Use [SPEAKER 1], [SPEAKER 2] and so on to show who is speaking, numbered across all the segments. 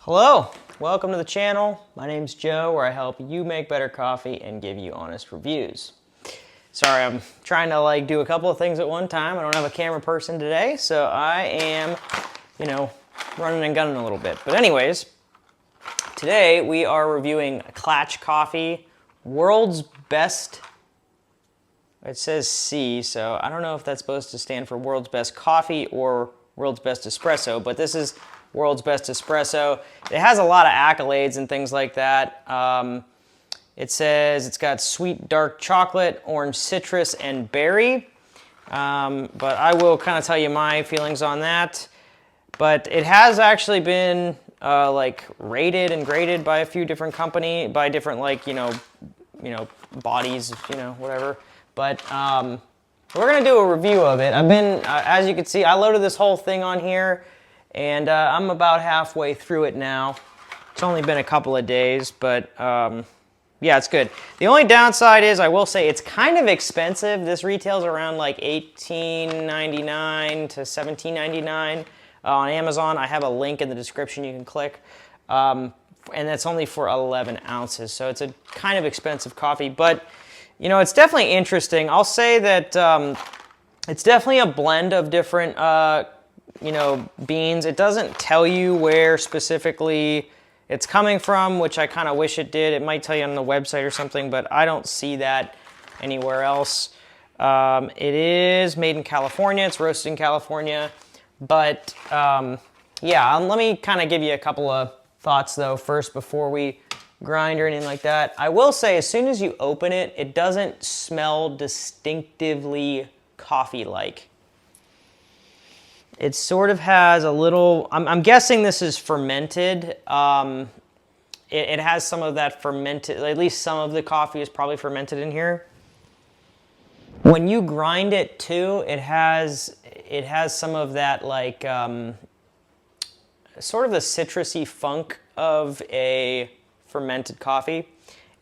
[SPEAKER 1] Hello, welcome to the channel. My name's Joe, where I help you make better coffee and give you honest reviews. Sorry, I'm trying to do a couple of things at one time. I don't have a camera person today, so I am, running and gunning a little bit. But anyways, today we are reviewing Klatch coffee, world's best. It says C, so I don't know if that's supposed to stand for world's best coffee or world's best espresso, but this is world's best espresso. It has a lot of accolades and things like that. It says it's got sweet dark chocolate, orange citrus, and berry. But I will kind of tell you my feelings on that. But it has actually been rated and graded by a few different by different bodies, whatever. But we're gonna do a review of it. As you can see, I loaded this whole thing on here. And I'm about halfway through it now. It's only been a couple of days, but yeah, it's good. The only downside is, I will say, it's kind of expensive. This retails around like $18.99 to $17.99 on Amazon. I have a link in the description you can click. And that's only for 11 ounces, so it's a kind of expensive coffee. But, it's definitely interesting. I'll say that it's definitely a blend of different beans. It doesn't tell you where specifically it's coming from, which I kind of wish it did. It might tell you on the website or something, but I don't see that anywhere else. It is made in California. It's roasted in California. But yeah, let me kind of give you a couple of thoughts though first before we grind or anything like that. I will say, as soon as you open it, it doesn't smell distinctively coffee-like. It sort of has a little, I'm guessing this is fermented. It has some of that fermented, at least some of the coffee is probably fermented in here. When you grind it too, it has some of that sort of the citrusy funk of a fermented coffee.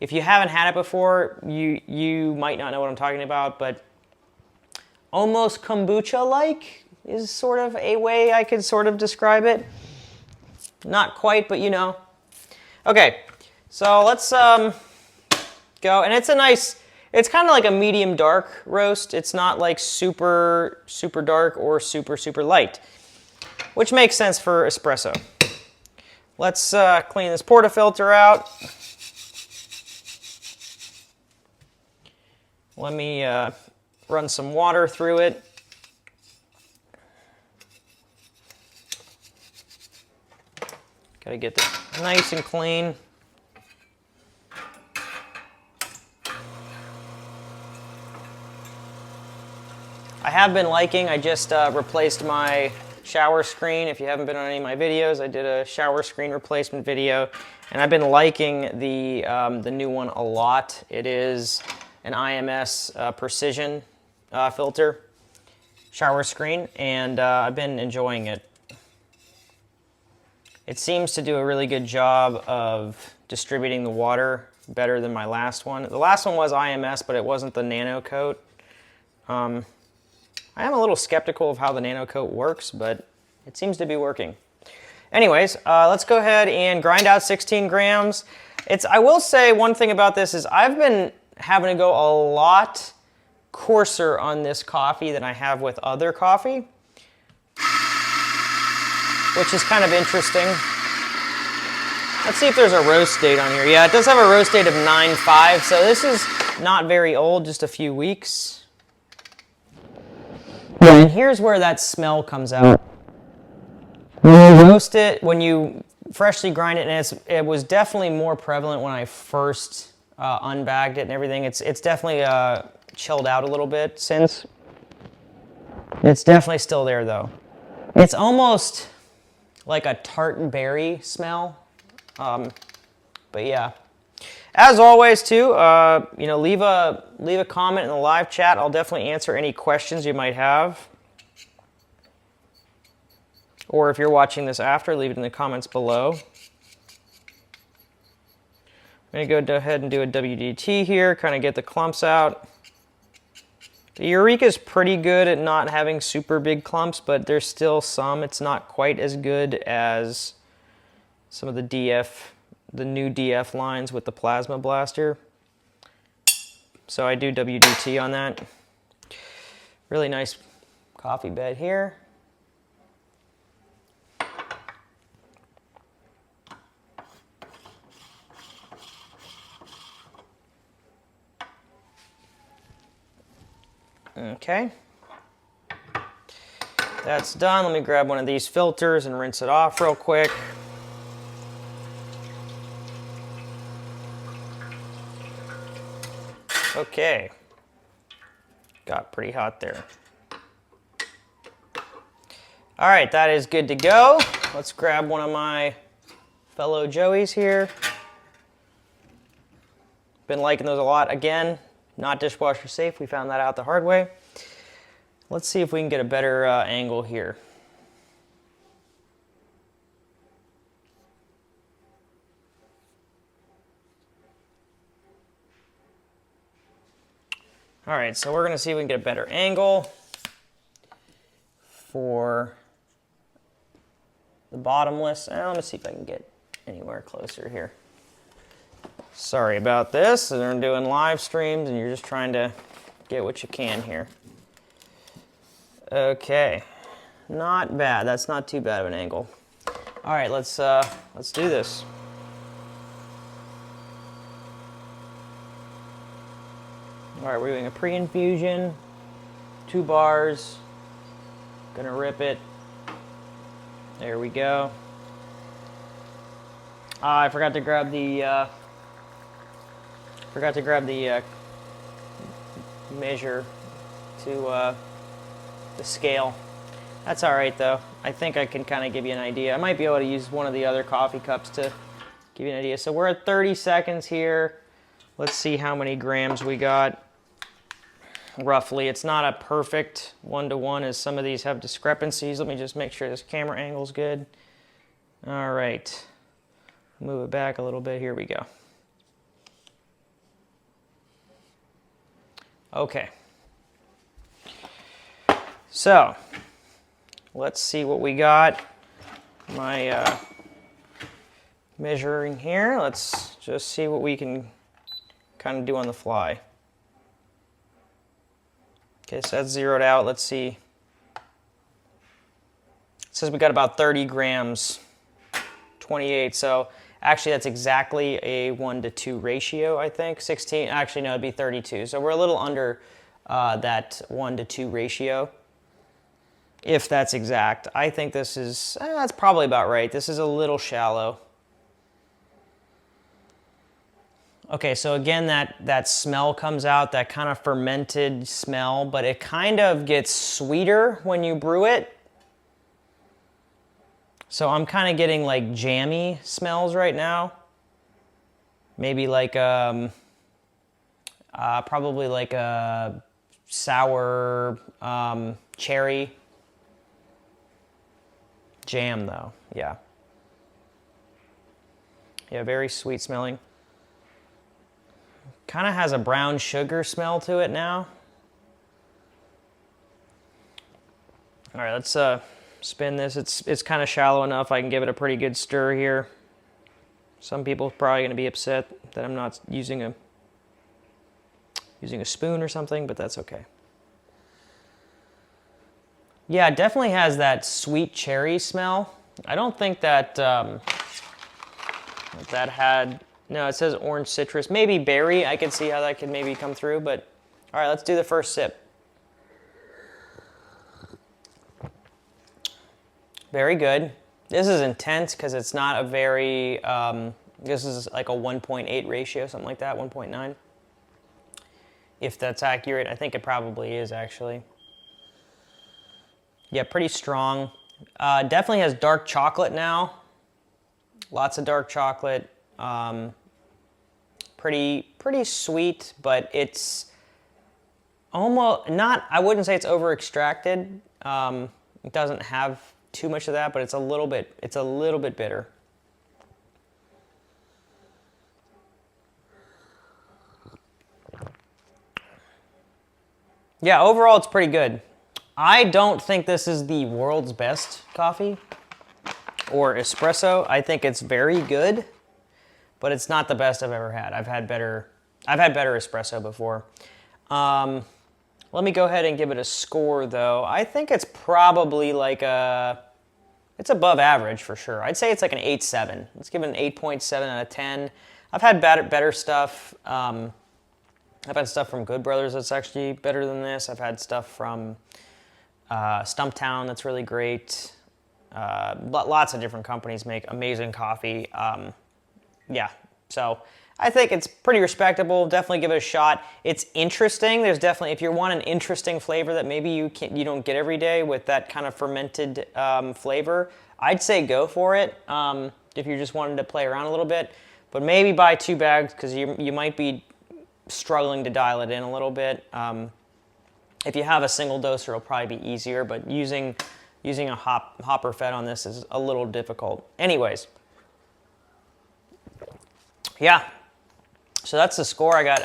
[SPEAKER 1] If you haven't had it before, you might not know what I'm talking about, but almost kombucha-like is sort of a way I could sort of describe it. Not quite, but Okay, so let's go. And it's it's kind of like a medium dark roast. It's not like super, super dark or super, super light, which makes sense for espresso. Let's clean this portafilter out. Let me run some water through it. Gotta get this nice and clean. I have been I just replaced my shower screen. If you haven't been on any of my videos, I did a shower screen replacement video, and I've been liking the new one a lot. It is an IMS precision filter shower screen, and I've been enjoying it. It seems to do a really good job of distributing the water better than my last one. The last one was IMS, but it wasn't the nano coat. I am a little skeptical of how the nano coat works, but it seems to be working. Anyways, let's go ahead and grind out 16 grams. I will say one thing about this is I've been having to go a lot coarser on this coffee than I have with other coffee, which is kind of interesting. Let's see if there's a roast date on here. Yeah, it does have a roast date of 9/5, so this is not very old, just a few weeks. Yeah, and here's where that smell comes out. When you roast it, when you freshly grind it, and it was definitely more prevalent when I first unbagged it and everything. It's definitely chilled out a little bit since. It's definitely still there though. It's almost like a tart berry smell. But yeah, as always too, leave a comment in the live chat. I'll definitely answer any questions you might have. Or if you're watching this after, leave it in the comments below. I'm gonna go ahead and do a WDT here, kind of get the clumps out. The Eureka is pretty good at not having super big clumps, but there's still some. It's not quite as good as some of the the new DF lines with the plasma blaster. So I do WDT on that. Really nice coffee bed here. Okay. That's done. Let me grab one of these filters and rinse it off real quick. Okay. Got pretty hot there. All right, that is good to go. Let's grab one of my fellow Joeys here. Been liking those a lot. Again, not dishwasher safe. We found that out the hard way. Let's see if we can get a better angle here. All right, so we're gonna see if we can get a better angle for the bottomless. Let me see if I can get anywhere closer here. Sorry about this. They're doing live streams and you're just trying to get what you can here. Okay, not bad. That's not too bad of an angle. All right, let's do this. All right, we're doing a pre-infusion, 2 bars. Gonna rip it. There we go. I forgot to grab the measure to the scale. That's all right though. I think I can kind of give you an idea. I might be able to use one of the other coffee cups to give you an idea. So we're at 30 seconds here. Let's see how many grams we got. Roughly, it's not a perfect one-to-one as some of these have discrepancies. Let me just make sure this camera angle's good. All right, move it back a little bit. Here we go. Okay. So, let's see what we got. My measuring here. Let's just see what we can kind of do on the fly. Okay, so that's zeroed out. Let's see. It says we got about 30 grams, 28. So actually that's exactly a 1-to-2 ratio, I think. 16, actually no, it'd be 32. So we're a little under that 1-to-2 ratio, if that's exact. I think this is, that's probably about right. This is a little shallow. Okay, so again, that smell comes out, that kind of fermented smell, but it kind of gets sweeter when you brew it. So I'm kind of getting like jammy smells right now. Maybe like probably like a sour cherry jam though, yeah. Yeah, very sweet smelling. Kind of has a brown sugar smell to it now. All right, let's spin this. It's kind of shallow enough. I can give it a pretty good stir here. Some people are probably going to be upset that I'm not using a spoon or something, but that's okay. Yeah, it definitely has that sweet cherry smell. I don't think that that had. No, it says orange citrus. Maybe berry. I could see how that could maybe come through, but all right, let's do the first sip. Very good. This is intense because it's not a very, this is like a 1.8 ratio, something like that, 1.9. If that's accurate, I think it probably is actually. Yeah, pretty strong. Definitely has dark chocolate now. Lots of dark chocolate. Pretty sweet, but it's almost not, I wouldn't say it's over extracted. It doesn't have too much of that, but it's a little bit bitter. Yeah, overall it's pretty good. I don't think this is the world's best coffee, or espresso. I think it's very good, but it's not the best I've ever had. I've had better espresso before. Let me go ahead and give it a score though. I think it's probably like it's above average for sure. I'd say it's like an 8.7. Let's give it an 8.7 out of 10. I've had better stuff. I've had stuff from Good Brothers that's actually better than this. I've had stuff from Stumptown that's really great. Lots of different companies make amazing coffee. Yeah, so I think it's pretty respectable. Definitely give it a shot. It's interesting. There's definitely, if you want an interesting flavor that maybe you don't get every day with that kind of fermented flavor, I'd say go for it if you're just wanting to play around a little bit. But maybe buy 2 bags because you might be struggling to dial it in a little bit. If you have a single doser, it'll probably be easier, but using a hopper fed on this is a little difficult. Anyways, yeah. So that's the score. I got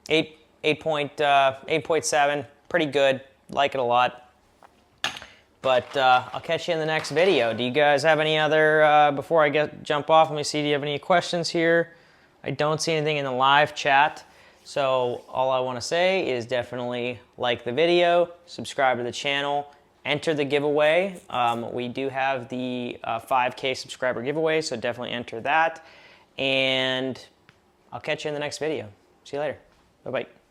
[SPEAKER 1] 8.7. Pretty good. Like it a lot. But I'll catch you in the next video. Do you guys have any other, before I jump off, let me see, do you have any questions here? I don't see anything in the live chat. So all I want to say is definitely like the video, subscribe to the channel, enter the giveaway. We do have the 5K subscriber giveaway, so definitely enter that. And I'll catch you in the next video. See you later. Bye-bye.